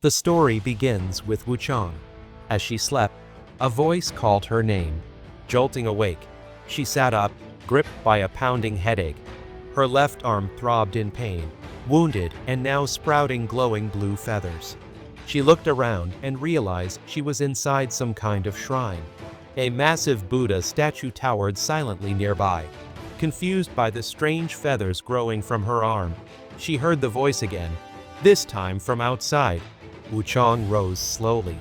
The story begins with Wuchang. As she slept, a voice called her name. Jolting awake, she sat up, gripped by a pounding headache. Her left arm throbbed in pain, wounded and now sprouting glowing blue feathers. She looked around and realized she was inside some kind of shrine. A massive Buddha statue towered silently nearby. Confused by the strange feathers growing from her arm, she heard the voice again, this time from outside. Wuchang rose slowly.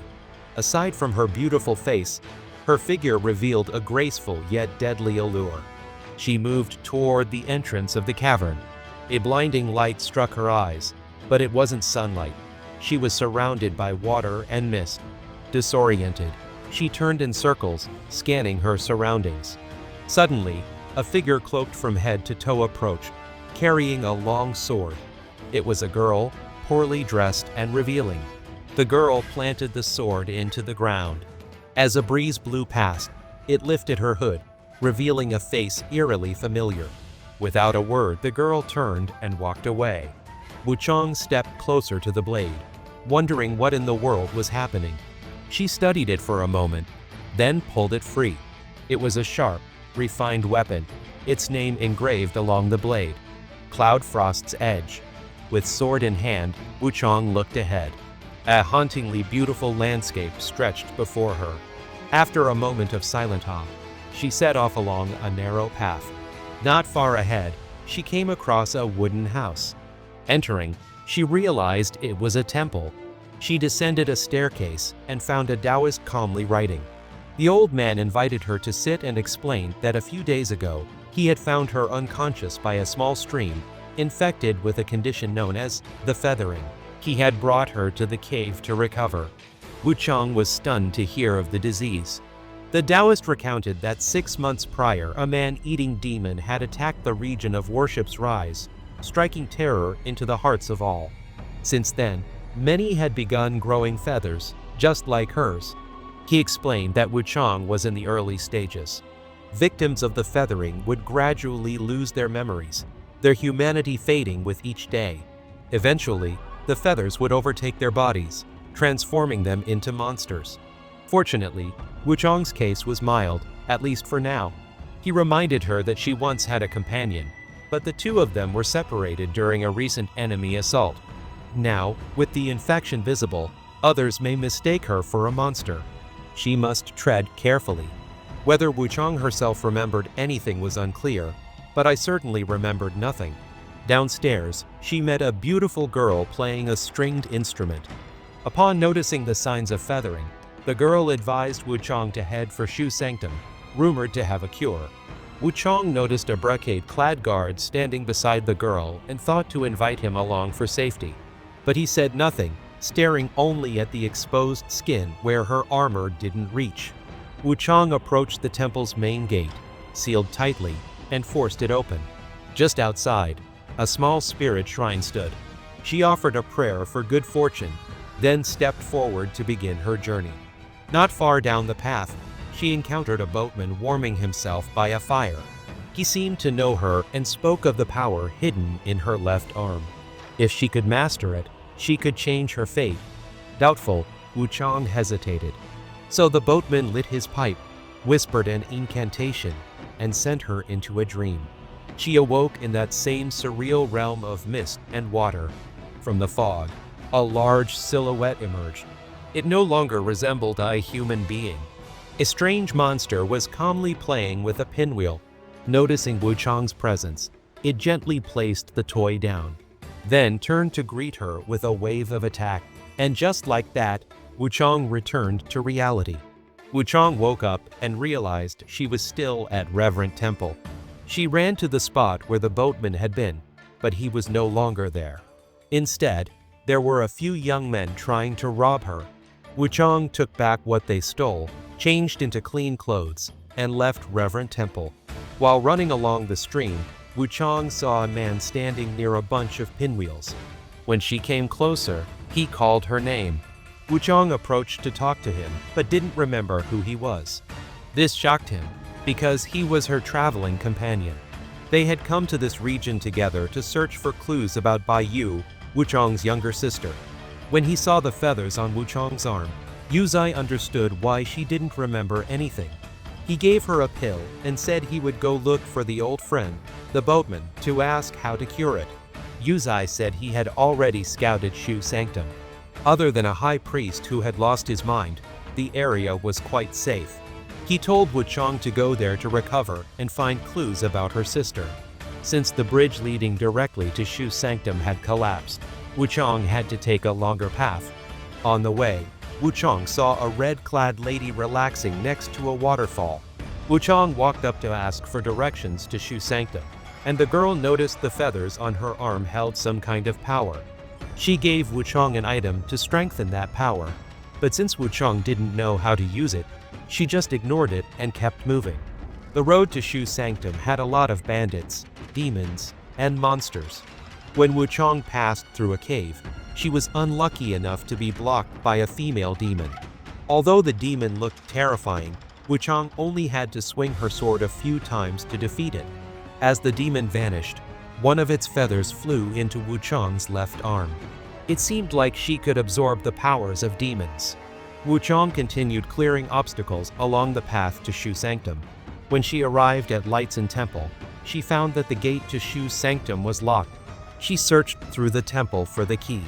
Aside from her beautiful face, her figure revealed a graceful yet deadly allure. She moved toward the entrance of the cavern. A blinding light struck her eyes, but it wasn't sunlight. She was surrounded by water and mist. Disoriented, she turned in circles, scanning her surroundings. Suddenly, a figure cloaked from head to toe approached, carrying a long sword. It was a girl, poorly dressed and revealing. The girl planted the sword into the ground. As a breeze blew past, it lifted her hood, revealing a face eerily familiar. Without a word, the girl turned and walked away. Wuchang stepped closer to the blade, wondering what in the world was happening. She studied it for a moment, then pulled it free. It was a sharp, refined weapon, its name engraved along the blade, Cloud Frost's Edge. With sword in hand, Wuchang looked ahead. A hauntingly beautiful landscape stretched before her. After a moment of silent awe, she set off along a narrow path. Not far ahead, she came across a wooden house. Entering, she realized it was a temple. She descended a staircase and found a Taoist calmly writing. The old man invited her to sit and explained that a few days ago, he had found her unconscious by a small stream, infected with a condition known as the feathering. He had brought her to the cave to recover. Wuchang was stunned to hear of the disease. The Taoist recounted that 6 months prior, a man-eating demon had attacked the region of worship's rise, striking terror into the hearts of all. Since then, many had begun growing feathers, just like hers. He explained that Wuchang was in the early stages. Victims of the feathering would gradually lose their memories, their humanity fading with each day. Eventually, the feathers would overtake their bodies, transforming them into monsters. Fortunately, Wuchang's case was mild, at least for now. He reminded her that she once had a companion, but the two of them were separated during a recent enemy assault. Now, with the infection visible, others may mistake her for a monster. She must tread carefully. Whether Wuchang herself remembered anything was unclear, but I certainly remembered nothing. Downstairs, she met a beautiful girl playing a stringed instrument. Upon noticing the signs of feathering, the girl advised Wuchang to head for Shu Sanctum, rumored to have a cure. Wuchang noticed a brocade-clad guard standing beside the girl and thought to invite him along for safety. But he said nothing, staring only at the exposed skin where her armor didn't reach. Wuchang approached the temple's main gate, sealed tightly, and forced it open. Just outside, a small spirit shrine stood. She offered a prayer for good fortune, then stepped forward to begin her journey. Not far down the path, she encountered a boatman warming himself by a fire. He seemed to know her and spoke of the power hidden in her left arm. If she could master it, she could change her fate. Doubtful, Wuchang hesitated. So the boatman lit his pipe, whispered an incantation, and sent her into a dream. She awoke in that same surreal realm of mist and water. From the fog, a large silhouette emerged. It no longer resembled a human being. A strange monster was calmly playing with a pinwheel. Noticing Wuchang's presence, it gently placed the toy down, then turned to greet her with a wave of attack. And just like that, Wuchang returned to reality. Wuchang woke up and realized she was still at Reverend Temple. She ran to the spot where the boatman had been, but he was no longer there. Instead, there were a few young men trying to rob her. Wuchang took back what they stole, changed into clean clothes, and left Reverend Temple. While running along the stream, Wuchang saw a man standing near a bunch of pinwheels. When she came closer, he called her name. Wuchang approached to talk to him, but didn't remember who he was. This shocked him, because he was her traveling companion. They had come to this region together to search for clues about Bai Yu, Wuchang's younger sister. When he saw the feathers on Wuchang's arm, Yuzai understood why she didn't remember anything. He gave her a pill and said he would go look for the old friend, the boatman, to ask how to cure it. Yuzai said he had already scouted Shu Sanctum. Other than a high priest who had lost his mind, the area was quite safe. He told Wuchang to go there to recover and find clues about her sister. Since the bridge leading directly to Shu Sanctum had collapsed, Wuchang had to take a longer path. On the way, Wuchang saw a red-clad lady relaxing next to a waterfall. Wuchang walked up to ask for directions to Shu Sanctum, and the girl noticed the feathers on her arm held some kind of power. She gave Wuchang an item to strengthen that power, but since Wuchang didn't know how to use it, she just ignored it and kept moving. The road to Shu Sanctum had a lot of bandits, demons, and monsters. When Wuchang passed through a cave, she was unlucky enough to be blocked by a female demon. Although the demon looked terrifying, Wuchang only had to swing her sword a few times to defeat it. As the demon vanished, one of its feathers flew into Wuchang's left arm. It seemed like she could absorb the powers of demons. Wuchang continued clearing obstacles along the path to Shu Sanctum. When she arrived at Lightsen Temple, she found that the gate to Shu Sanctum was locked. She searched through the temple for the key.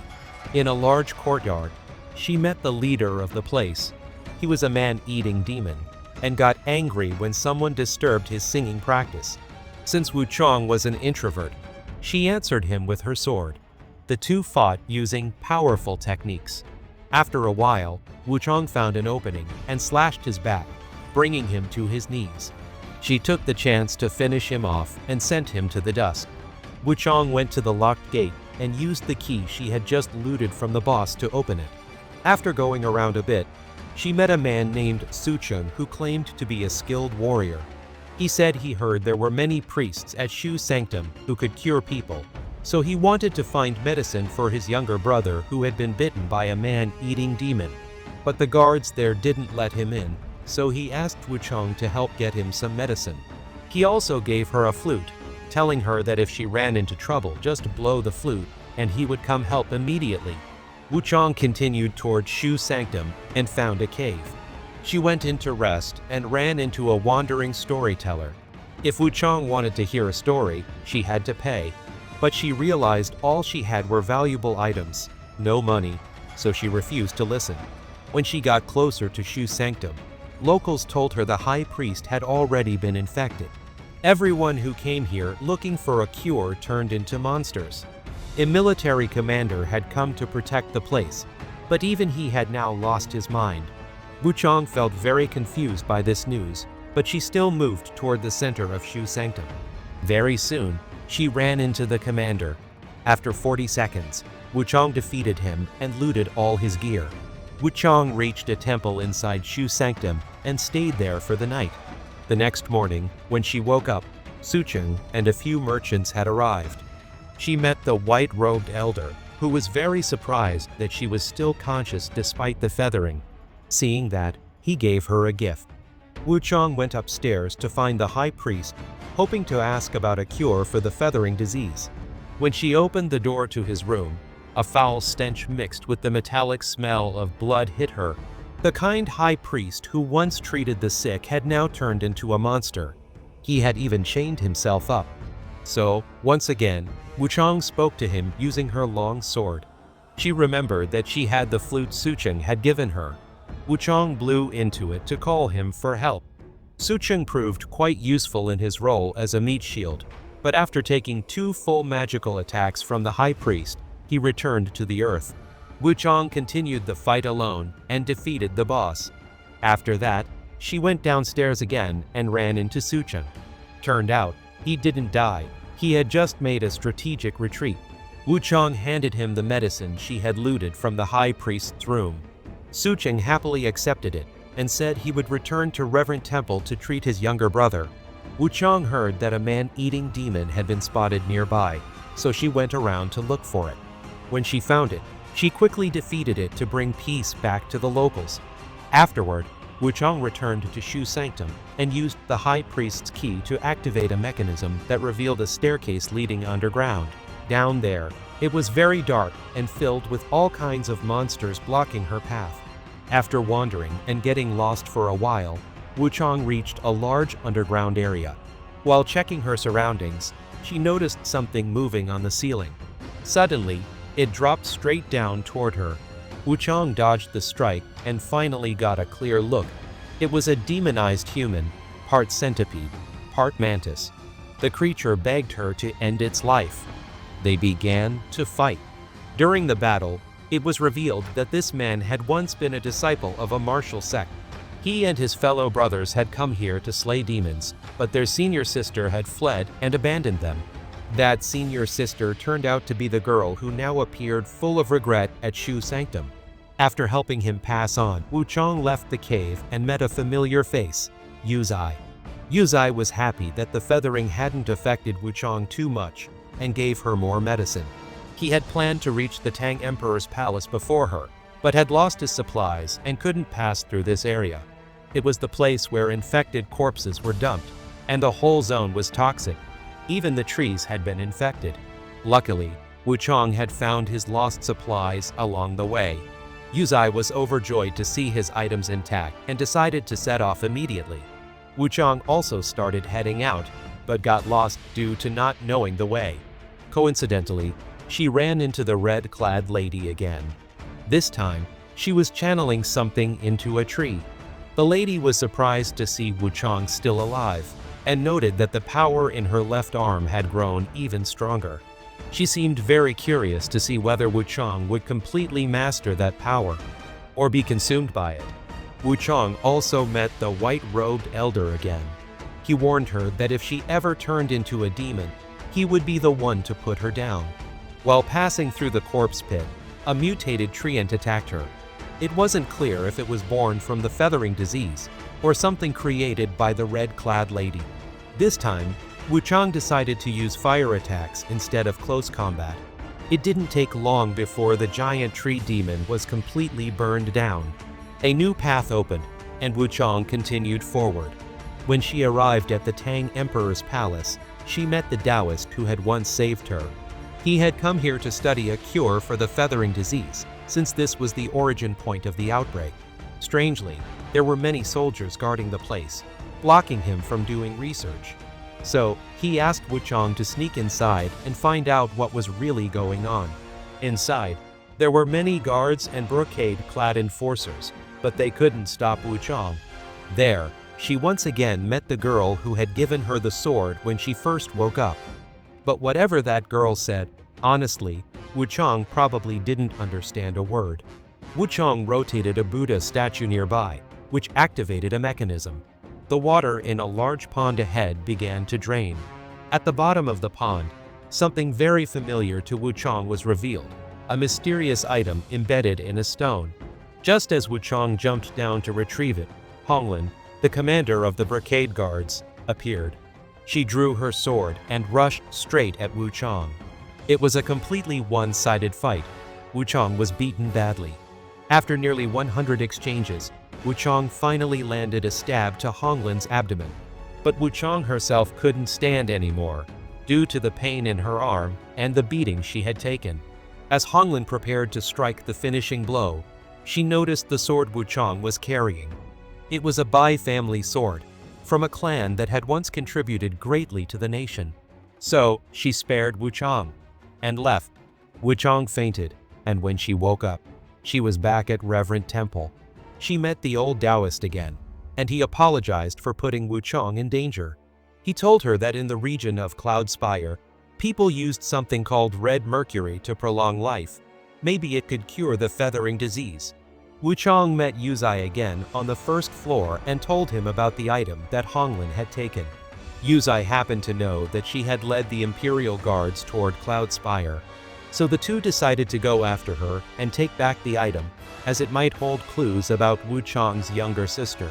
In a large courtyard, she met the leader of the place. He was a man-eating demon, and got angry when someone disturbed his singing practice. Since Wuchang was an introvert, she answered him with her sword. The two fought using powerful techniques. After a while, Wuchang found an opening and slashed his back, bringing him to his knees. She took the chance to finish him off and sent him to the dust. Wuchang went to the locked gate and used the key she had just looted from the boss to open it. After going around a bit, she met a man named Sucheng who claimed to be a skilled warrior. He said he heard there were many priests at Shu Sanctum who could cure people, so he wanted to find medicine for his younger brother who had been bitten by a man-eating demon. But the guards there didn't let him in, so he asked Wuchang to help get him some medicine. He also gave her a flute, telling her that if she ran into trouble, just blow the flute, and he would come help immediately. Wuchang continued toward Shu Sanctum and found a cave. She went in to rest and ran into a wandering storyteller. If Wuchang wanted to hear a story, she had to pay, but she realized all she had were valuable items, no money, so she refused to listen. When she got closer to Shu Sanctum, locals told her the high priest had already been infected. Everyone who came here looking for a cure turned into monsters. A military commander had come to protect the place, but even he had now lost his mind. Wuchang felt very confused by this news, but she still moved toward the center of Shu Sanctum. Very soon, she ran into the commander. After 40 seconds, Wuchang defeated him and looted all his gear. Wuchang reached a temple inside Shu Sanctum and stayed there for the night. The next morning, when she woke up, Sucheng and a few merchants had arrived. She met the white-robed elder, who was very surprised that she was still conscious despite the feathering. Seeing that, he gave her a gift. Wuchang went upstairs to find the high priest, hoping to ask about a cure for the feathering disease. When she opened the door to his room, a foul stench mixed with the metallic smell of blood hit her. The kind high priest who once treated the sick had now turned into a monster. He had even chained himself up. So, once again, Wuchang spoke to him using her long sword. She remembered that she had the flute Sucheng had given her. Wuchang blew into it to call him for help. Sucheng proved quite useful in his role as a meat shield, but after taking 2 full magical attacks from the high priest, he returned to the earth. Wuchang continued the fight alone and defeated the boss. After that, she went downstairs again and ran into Sucheng. Turned out, he didn't die. He had just made a strategic retreat. Wuchang handed him the medicine she had looted from the high priest's room. Sucheng happily accepted it and said he would return to Reverend Temple to treat his younger brother. Wuchang heard that a man-eating demon had been spotted nearby, so she went around to look for it. When she found it, she quickly defeated it to bring peace back to the locals. Afterward, Wuchang returned to Shu Sanctum and used the high priest's key to activate a mechanism that revealed a staircase leading underground. Down there, it was very dark and filled with all kinds of monsters blocking her path. After wandering and getting lost for a while, Wuchang reached a large underground area. While checking her surroundings, she noticed something moving on the ceiling. Suddenly, it dropped straight down toward her. Wuchang dodged the strike and finally got a clear look. It was a demonized human, part centipede, part mantis. The creature begged her to end its life. They began to fight. During the battle, it was revealed that this man had once been a disciple of a martial sect. He and his fellow brothers had come here to slay demons, but their senior sister had fled and abandoned them. That senior sister turned out to be the girl who now appeared full of regret at Shu Sanctum. After helping him pass on, Wuchang left the cave and met a familiar face, Yuzai. Yuzai was happy that the feathering hadn't affected Wuchang too much and gave her more medicine. He had planned to reach the Tang Emperor's palace before her, but had lost his supplies and couldn't pass through this area. It was the place where infected corpses were dumped, and the whole zone was toxic. Even the trees had been infected. Luckily, Wuchang had found his lost supplies along the way. Yuzai was overjoyed to see his items intact and decided to set off immediately. Wuchang also started heading out, but got lost due to not knowing the way. Coincidentally, she ran into the red-clad lady again. This time, she was channeling something into a tree. The lady was surprised to see Wuchang still alive, and noted that the power in her left arm had grown even stronger. She seemed very curious to see whether Wuchang would completely master that power, or be consumed by it. Wuchang also met the white-robed elder again. He warned her that if she ever turned into a demon, he would be the one to put her down. While passing through the corpse pit, a mutated treant attacked her. It wasn't clear if it was born from the feathering disease, or something created by the red-clad lady. This time, Wuchang decided to use fire attacks instead of close combat. It didn't take long before the giant tree demon was completely burned down. A new path opened, and Wuchang continued forward. When she arrived at the Tang Emperor's palace, she met the Taoist who had once saved her. He had come here to study a cure for the feathering disease, since this was the origin point of the outbreak. Strangely, there were many soldiers guarding the place, blocking him from doing research. So, he asked Wuchang to sneak inside and find out what was really going on. Inside, there were many guards and brocade-clad enforcers, but they couldn't stop Wuchang. There, she once again met the girl who had given her the sword when she first woke up. But whatever that girl said, honestly, Wuchang probably didn't understand a word. Wuchang rotated a Buddha statue nearby, which activated a mechanism. The water in a large pond ahead began to drain. At the bottom of the pond, something very familiar to Wuchang was revealed, a mysterious item embedded in a stone. Just as Wuchang jumped down to retrieve it, Honglin, the commander of the brocade guards, appeared. She drew her sword and rushed straight at Wuchang. It was a completely one-sided fight. Wuchang was beaten badly. After nearly 100 exchanges, Wuchang finally landed a stab to Honglin's abdomen. But Wuchang herself couldn't stand anymore, due to the pain in her arm and the beating she had taken. As Honglin prepared to strike the finishing blow, she noticed the sword Wuchang was carrying. It was a Bai family sword, from a clan that had once contributed greatly to the nation. So, she spared Wuchang and left. Wuchang fainted, and when she woke up, she was back at Reverend Temple. She met the old Taoist again, and he apologized for putting Wuchang in danger. He told her that in the region of Cloud Spire, people used something called red mercury to prolong life. Maybe it could cure the feathering disease. Wuchang met Yuzai again on the first floor and told him about the item that Honglin had taken. Yuzai happened to know that she had led the Imperial Guards toward Cloud Spire, so the two decided to go after her and take back the item, as it might hold clues about Wuchang's younger sister.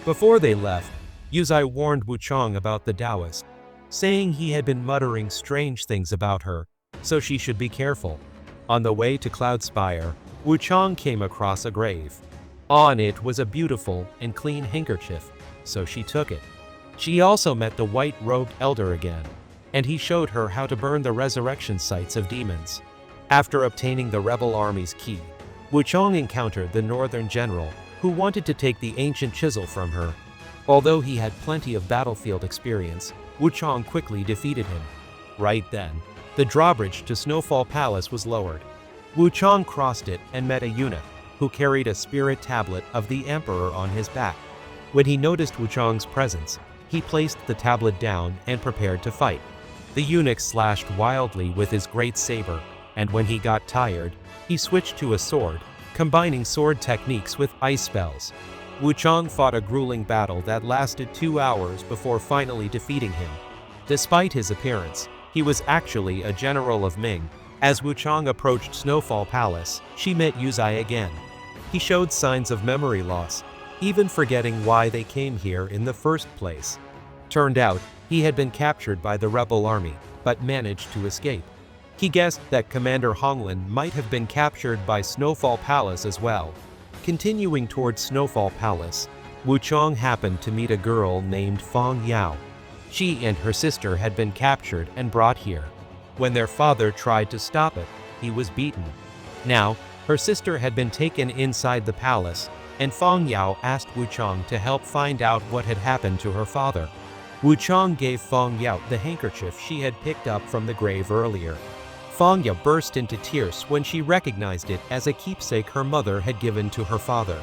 Before they left, Yuzai warned Wuchang about the Taoist, saying he had been muttering strange things about her, so she should be careful. On the way to Cloud Spire, Wuchang came across a grave. On it was a beautiful and clean handkerchief, so she took it. She also met the white-robed elder again. and he showed her how to burn the resurrection sites of demons. After obtaining the rebel army's key, Wuchang encountered the northern general, who wanted to take the ancient chisel from her. Although he had plenty of battlefield experience, Wuchang quickly defeated him. Right then, the drawbridge to Snowfall Palace was lowered. Wuchang crossed it and met a eunuch, who carried a spirit tablet of the emperor on his back. When he noticed Wuchang's presence, he placed the tablet down and prepared to fight. The eunuch slashed wildly with his great saber, and when he got tired, he switched to a sword, combining sword techniques with ice spells. Wuchang fought a grueling battle that lasted 2 hours before finally defeating him. Despite his appearance, he was actually a general of Ming. As Wuchang approached Snowfall Palace, she met Yuzai again. He showed signs of memory loss, even forgetting why they came here in the first place. Turned out, he had been captured by the rebel army, but managed to escape. He guessed that Commander Honglin might have been captured by Snowfall Palace as well. Continuing towards Snowfall Palace, Wuchang happened to meet a girl named Fong Yao. She and her sister had been captured and brought here. When their father tried to stop it, he was beaten. Now, her sister had been taken inside the palace, and Fong Yao asked Wuchang to help find out what had happened to her father. Wuchang gave Fong Yao the handkerchief she had picked up from the grave earlier. Fong Yao burst into tears when she recognized it as a keepsake her mother had given to her father.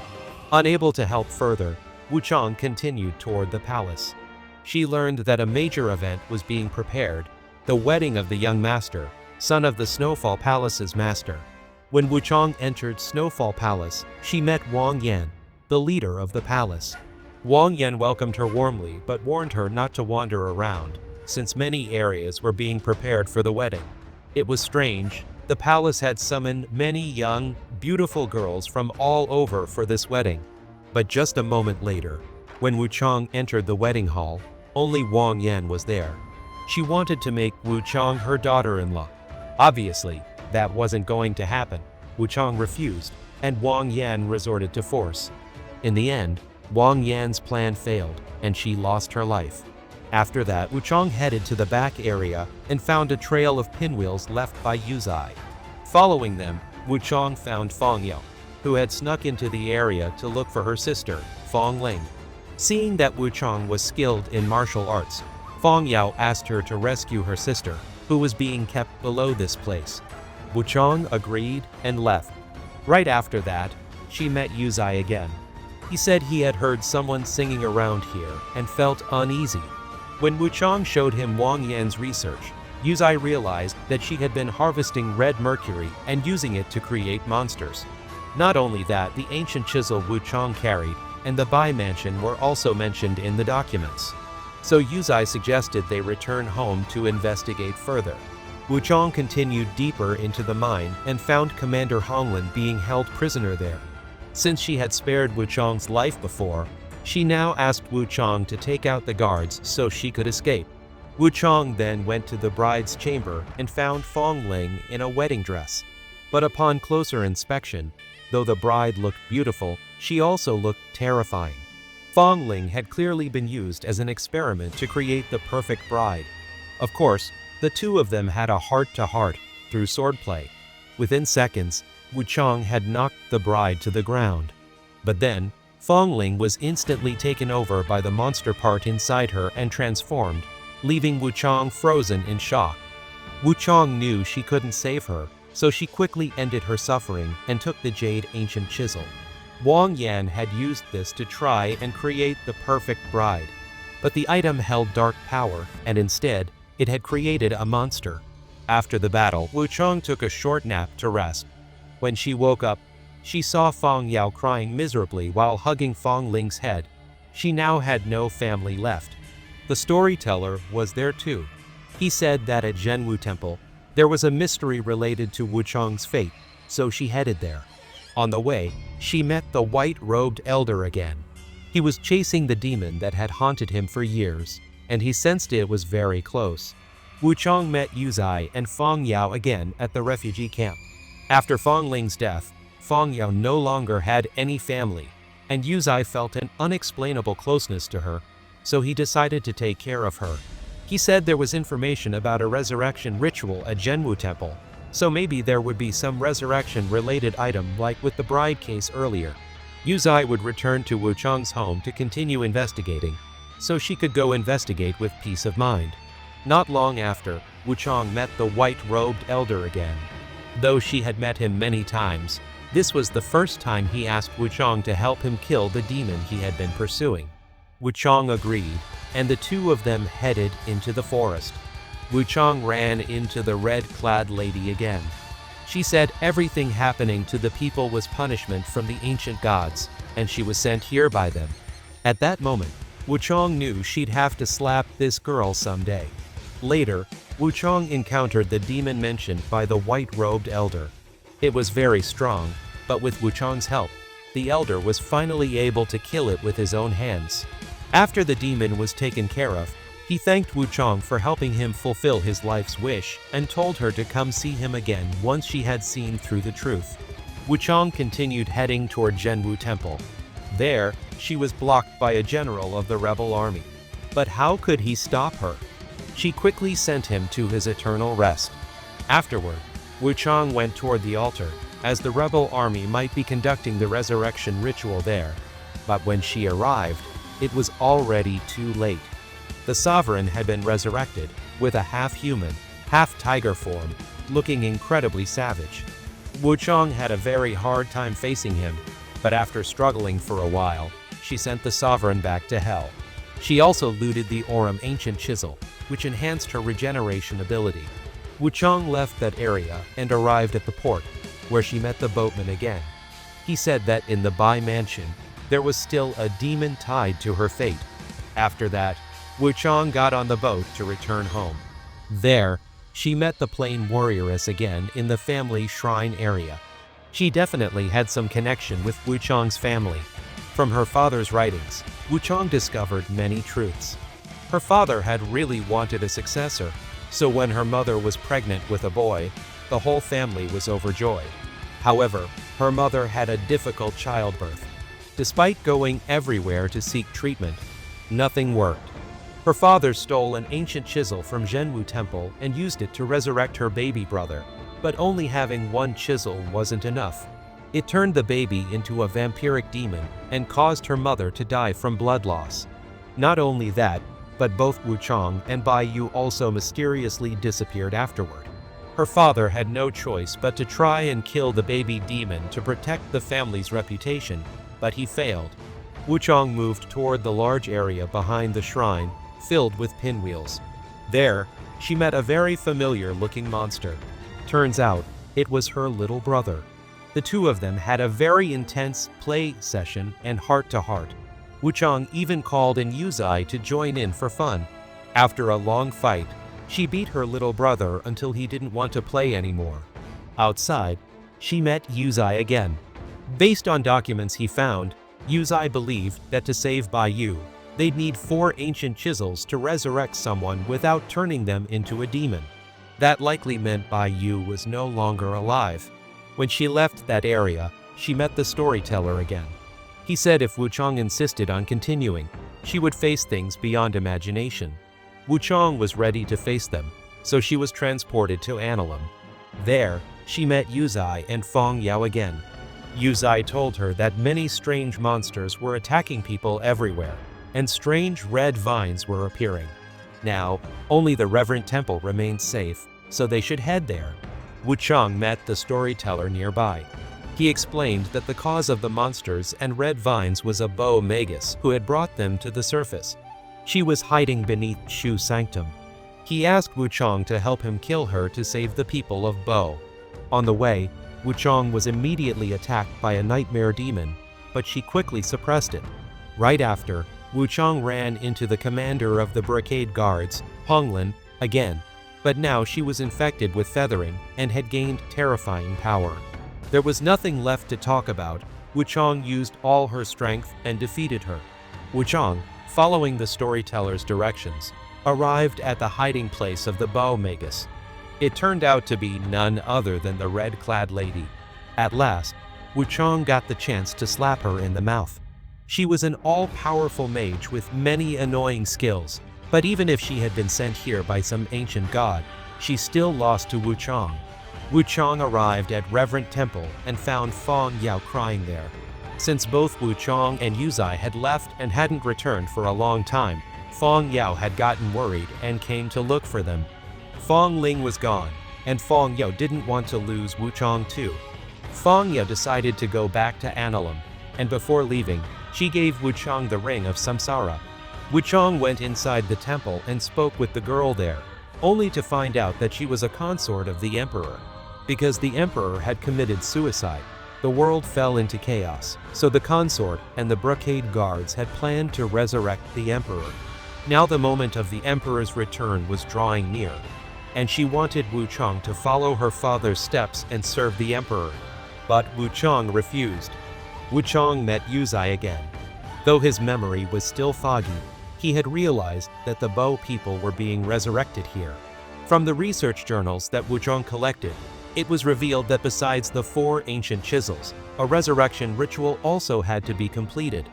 Unable to help further, Wuchang continued toward the palace. She learned that a major event was being prepared, the wedding of the young master, son of the Snowfall Palace's master. When Wuchang entered Snowfall Palace, she met Wang Yan, the leader of the palace. Wang Yan welcomed her warmly but warned her not to wander around, since many areas were being prepared for the wedding. It was strange. The palace had summoned many young, beautiful girls from all over for this wedding. But just a moment later, when Wuchang entered the wedding hall, only Wang Yan was there. She wanted to make Wuchang her daughter-in-law. Obviously, that wasn't going to happen. Wuchang refused, and Wang Yan resorted to force. In the end, Wang Yan's plan failed, and she lost her life. After that, Wuchang headed to the back area and found a trail of pinwheels left by Yuzai. Following them, Wuchang found Fong Yao, who had snuck into the area to look for her sister, Fong Ling. Seeing that Wuchang was skilled in martial arts, Fong Yao asked her to rescue her sister, who was being kept below this place. Wuchang agreed and left. Right after that, she met Yuzai again. He said he had heard someone singing around here and felt uneasy. When Wuchang showed him Wang Yan's research, Yuzai realized that she had been harvesting red mercury and using it to create monsters. Not only that, the ancient chisel Wuchang carried and the Bai mansion were also mentioned in the documents. So Yuzai suggested they return home to investigate further. Wuchang continued deeper into the mine and found Commander Honglin being held prisoner there. Since she had spared Wuchang's life before, she now asked Wuchang to take out the guards so she could escape. Wuchang then went to the bride's chamber and found Fong Ling in a wedding dress. But upon closer inspection, though the bride looked beautiful, she also looked terrifying. Fong Ling had clearly been used as an experiment to create the perfect bride. Of course, the two of them had a heart-to-heart through swordplay. Within seconds, Wuchang had knocked the bride to the ground. But then, Fong Ling was instantly taken over by the monster part inside her and transformed, leaving Wuchang frozen in shock. Wuchang knew she couldn't save her, so she quickly ended her suffering and took the jade ancient chisel. Wang Yan had used this to try and create the perfect bride. But the item held dark power, and instead, it had created a monster. After the battle, Wuchang took a short nap to rest. When she woke up, she saw Fong Yao crying miserably while hugging Fong Ling's head. She now had no family left. The storyteller was there too. He said that at Zhenwu Temple, there was a mystery related to Wuchang's fate, so she headed there. On the way, she met the white-robed elder again. He was chasing the demon that had haunted him for years, and he sensed it was very close. Wuchang met Yuzai and Fong Yao again at the refugee camp. After Fong Ling's death, Fong Yao no longer had any family, and Yuzai felt an unexplainable closeness to her, so he decided to take care of her. He said there was information about a resurrection ritual at Zhenwu Temple, so maybe there would be some resurrection-related item like with the bride case earlier. Yuzai would return to Wuchang's home to continue investigating, so she could go investigate with peace of mind. Not long after, Wuchang met the white-robed elder again. Though she had met him many times, this was the first time he asked Wuchang to help him kill the demon he had been pursuing. Wuchang agreed, and the two of them headed into the forest. Wuchang ran into the red-clad lady again. She said everything happening to the people was punishment from the ancient gods, and she was sent here by them. At that moment, Wuchang knew she'd have to slap this girl someday. Later, Wuchang encountered the demon mentioned by the white-robed elder. It was very strong, but with Wuchang's help, the elder was finally able to kill it with his own hands. After the demon was taken care of, he thanked Wuchang for helping him fulfill his life's wish and told her to come see him again once she had seen through the truth. Wuchang continued heading toward Zhenwu Temple. There, she was blocked by a general of the rebel army. But how could he stop her? She quickly sent him to his eternal rest. Afterward, Wuchang went toward the altar, as the rebel army might be conducting the resurrection ritual there. But when she arrived, it was already too late. The sovereign had been resurrected, with a half-human, half-tiger form, looking incredibly savage. Wuchang had a very hard time facing him, but after struggling for a while, she sent the sovereign back to hell. She also looted the Aurum ancient chisel, which enhanced her regeneration ability. Wuchang left that area and arrived at the port, where she met the boatman again. He said that in the Bai mansion, there was still a demon tied to her fate. After that, Wuchang got on the boat to return home. There, she met the plain warrioress again in the family shrine area. She definitely had some connection with Wuchang's family. From her father's writings, Wuchang discovered many truths. Her father had really wanted a successor, so when her mother was pregnant with a boy, the whole family was overjoyed. However, her mother had a difficult childbirth. Despite going everywhere to seek treatment, nothing worked. Her father stole an ancient chisel from Zhenwu Temple and used it to resurrect her baby brother, but only having one chisel wasn't enough. It turned the baby into a vampiric demon and caused her mother to die from blood loss. Not only that, but both Wuchang and Bai Yu also mysteriously disappeared afterward. Her father had no choice but to try and kill the baby demon to protect the family's reputation, but he failed. Wuchang moved toward the large area behind the shrine, filled with pinwheels. There, she met a very familiar-looking monster. Turns out, it was her little brother. The two of them had a very intense play session and heart-to-heart. Wuchang even called in Yuzai to join in for fun. After a long fight, she beat her little brother until he didn't want to play anymore. Outside, she met Yuzai again. Based on documents he found, Yuzai believed that to save Bai Yu, they'd need 4 ancient chisels to resurrect someone without turning them into a demon. That likely meant Bai Yu was no longer alive. When she left that area, she met the storyteller again. He said if Wuchang insisted on continuing, she would face things beyond imagination. Wuchang was ready to face them, so she was transported to Annalum. There, she met Yuzai and Fong Yao again. Yuzai told her that many strange monsters were attacking people everywhere, and strange red vines were appearing. Now, only the Reverend Temple remained safe, so they should head there. Wuchang met the storyteller nearby. He explained that the cause of the monsters and red vines was a Bo Magus who had brought them to the surface. She was hiding beneath Shu Sanctum. He asked Wuchang to help him kill her to save the people of Bo. On the way, Wuchang was immediately attacked by a nightmare demon, but she quickly suppressed it. Right after, Wuchang ran into the commander of the Brigade Guards, Honglin, again, but now she was infected with feathering and had gained terrifying power. There was nothing left to talk about. Wuchang used all her strength and defeated her. Wuchang, following the storyteller's directions, arrived at the hiding place of the Bo Magus. It turned out to be none other than the red-clad lady. At last, Wuchang got the chance to slap her in the mouth. She was an all-powerful mage with many annoying skills, But even if she had been sent here by some ancient god, she still lost to Wuchang. Wuchang arrived at Reverent Temple and found Fang Yao crying there. Since both Wuchang and Yuzai had left and hadn't returned for a long time, Fang Yao had gotten worried and came to look for them. Fang Ling was gone, and Fang Yao didn't want to lose Wuchang too. Fang Yao decided to go back to Annalum, and before leaving, she gave Wuchang the Ring of Samsara. Wuchang went inside the temple and spoke with the girl there, only to find out that she was a consort of the emperor. Because the emperor had committed suicide, the world fell into chaos, so the consort and the brocade guards had planned to resurrect the emperor. Now the moment of the emperor's return was drawing near, and she wanted Wuchang to follow her father's steps and serve the emperor. But Wuchang refused. Wuchang met Yuzai again. Though his memory was still foggy, he had realized that the Bo people were being resurrected here. From the research journals that Wuchang collected, it was revealed that besides the 4 ancient chisels, a resurrection ritual also had to be completed.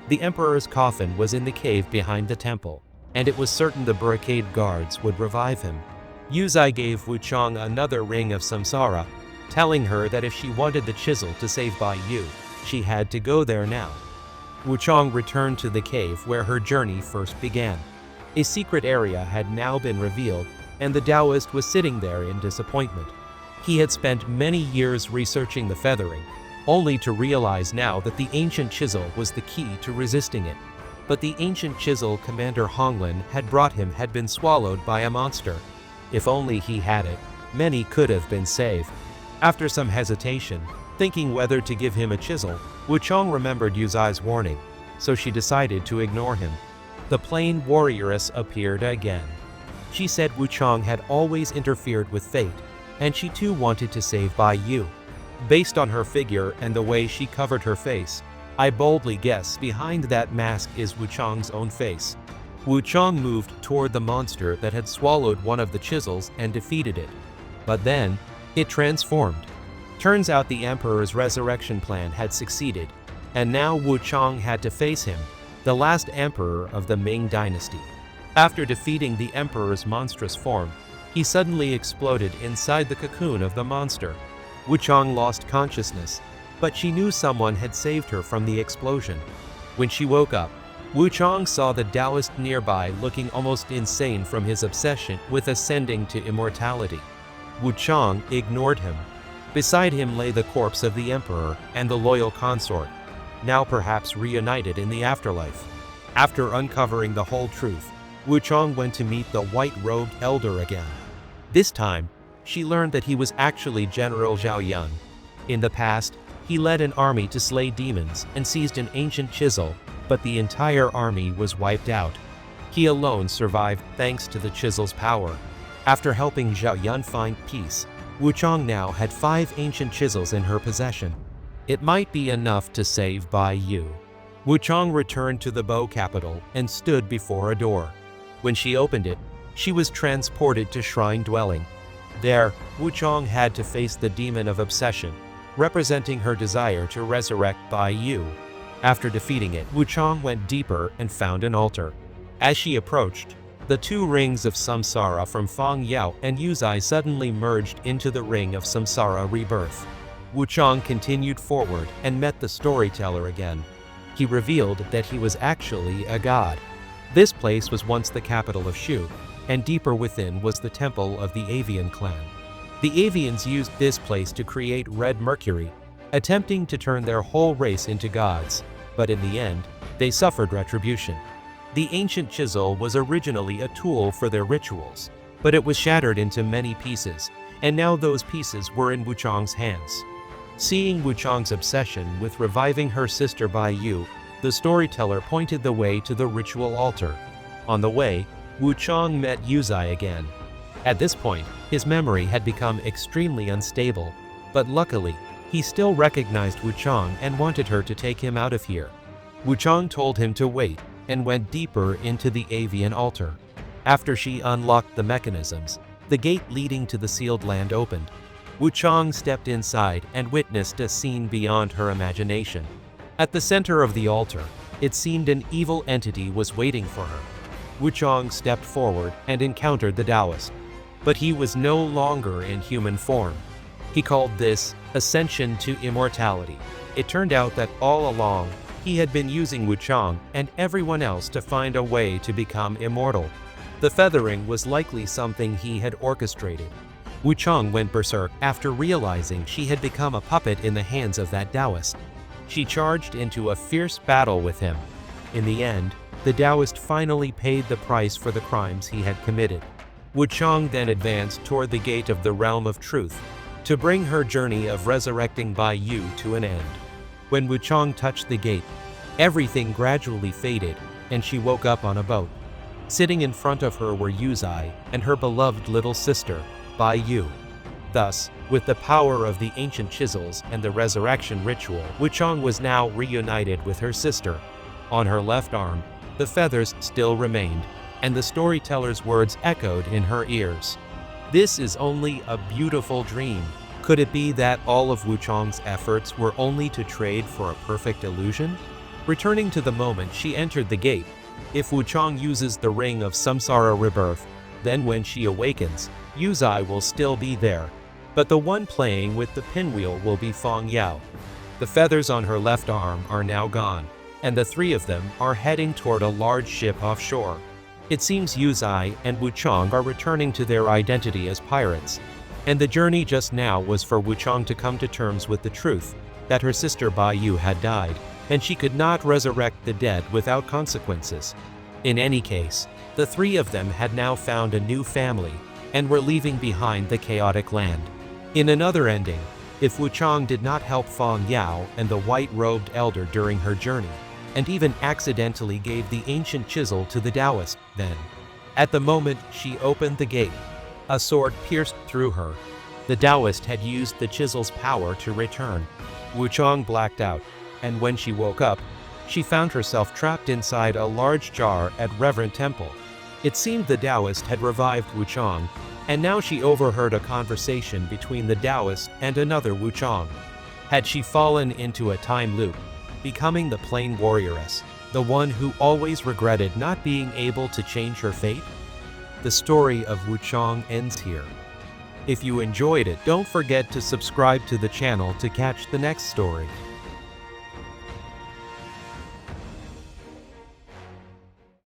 The emperor's coffin was in the cave behind the temple, and it was certain the barricade guards would revive him. Yuzai gave Wuchang another ring of samsara, telling her that if she wanted the chisel to save Bai Yu, she had to go there now. Wuchang returned to the cave where her journey first began. A secret area had now been revealed, and the Taoist was sitting there in disappointment. He had spent many years researching the feathering, only to realize now that the ancient chisel was the key to resisting it. But the ancient chisel Commander Honglin had brought him had been swallowed by a monster. If only he had it, many could have been saved. After some hesitation, thinking whether to give him a chisel, Wuchang remembered Yuzai's warning, so she decided to ignore him. The plain warrioress appeared again. She said Wuchang had always interfered with fate, and she too wanted to save Bai Yu. Based on her figure and the way she covered her face, I boldly guess behind that mask is Wuchang's own face. Wuchang moved toward the monster that had swallowed one of the chisels and defeated it. But then, it transformed. Turns out the emperor's resurrection plan had succeeded, and now Wuchang had to face him, the last emperor of the Ming Dynasty. After defeating the emperor's monstrous form, he suddenly exploded inside the cocoon of the monster. Wuchang lost consciousness, but she knew someone had saved her from the explosion. When she woke up, Wuchang saw the Taoist nearby looking almost insane from his obsession with ascending to immortality. Wuchang ignored him. Beside him lay the corpse of the emperor and the loyal consort, now perhaps reunited in the afterlife. After uncovering the whole truth, Wuchang went to meet the white-robed elder again. This time, she learned that he was actually General Zhao Yun. In the past, he led an army to slay demons and seized an ancient chisel, but the entire army was wiped out. He alone survived thanks to the chisel's power. After helping Zhao Yun find peace, Wuchang now had 5 ancient chisels in her possession. It might be enough to save Bai Yu. Wuchang returned to the Bo capital and stood before a door. When she opened it, she was transported to Shrine Dwelling. There, Wuchang had to face the demon of obsession, representing her desire to resurrect Bai Yu. After defeating it, Wuchang went deeper and found an altar. As she approached, the 2 rings of samsara from Fang Yao and Yuzai suddenly merged into the ring of samsara rebirth. Wuchang continued forward and met the storyteller again. He revealed that he was actually a god. This place was once the capital of Shu, and deeper within was the temple of the Avian clan. The Avians used this place to create Red Mercury, attempting to turn their whole race into gods, but in the end, they suffered retribution. The ancient chisel was originally a tool for their rituals, but it was shattered into many pieces, and now those pieces were in Wuchang's hands. Seeing Wuchang's obsession with reviving her sister Bai Yu, the storyteller pointed the way to the ritual altar. On the way, Wuchang met Yuzai again. At this point, his memory had become extremely unstable, but luckily, he still recognized Wuchang and wanted her to take him out of here. Wuchang told him to wait and went deeper into the avian altar. After she unlocked the mechanisms, the gate leading to the sealed land opened. Wuchang stepped inside and witnessed a scene beyond her imagination. At the center of the altar, it seemed an evil entity was waiting for her. Wuchang stepped forward and encountered the Taoist. But he was no longer in human form. He called this ascension to immortality. It turned out that all along, he had been using Wuchang and everyone else to find a way to become immortal. The feathering was likely something he had orchestrated. Wuchang went berserk after realizing she had become a puppet in the hands of that Taoist. She charged into a fierce battle with him. In the end, the Taoist finally paid the price for the crimes he had committed. Wuchang then advanced toward the gate of the realm of truth, to bring her journey of resurrecting Bai Yu to an end. When Wuchang touched the gate, everything gradually faded, and she woke up on a boat. Sitting in front of her were Yuzai and her beloved little sister, Bai Yu. Thus, with the power of the ancient chisels and the resurrection ritual, Wuchang was now reunited with her sister. On her left arm, the feathers still remained, and the storyteller's words echoed in her ears. This is only a beautiful dream. Could it be that all of Wuchang's efforts were only to trade for a perfect illusion? Returning to the moment she entered the gate, if Wuchang uses the ring of samsara rebirth, then when she awakens, Yuzai will still be there. But the one playing with the pinwheel will be Feng Yao. The feathers on her left arm are now gone, and the three of them are heading toward a large ship offshore. It seems Yuzai and Wuchang are returning to their identity as pirates, and the journey just now was for Wuchang to come to terms with the truth that her sister Bai Yu had died, and she could not resurrect the dead without consequences. In any case, the three of them had now found a new family and were leaving behind the chaotic land. In another ending, if Wuchang did not help Feng Yao and the white-robed elder during her journey, and even accidentally gave the ancient chisel to the Taoist, then, at the moment she opened the gate, a sword pierced through her. The Taoist had used the chisel's power to return. Wuchang blacked out, and when she woke up, she found herself trapped inside a large jar at Reverend Temple. It seemed the Taoist had revived Wuchang, and now she overheard a conversation between the Taoist and another Wuchang. Had she fallen into a time loop, becoming the plain warrioress, the one who always regretted not being able to change her fate? The story of Wuchang ends here. If you enjoyed it, don't forget to subscribe to the channel to catch the next story.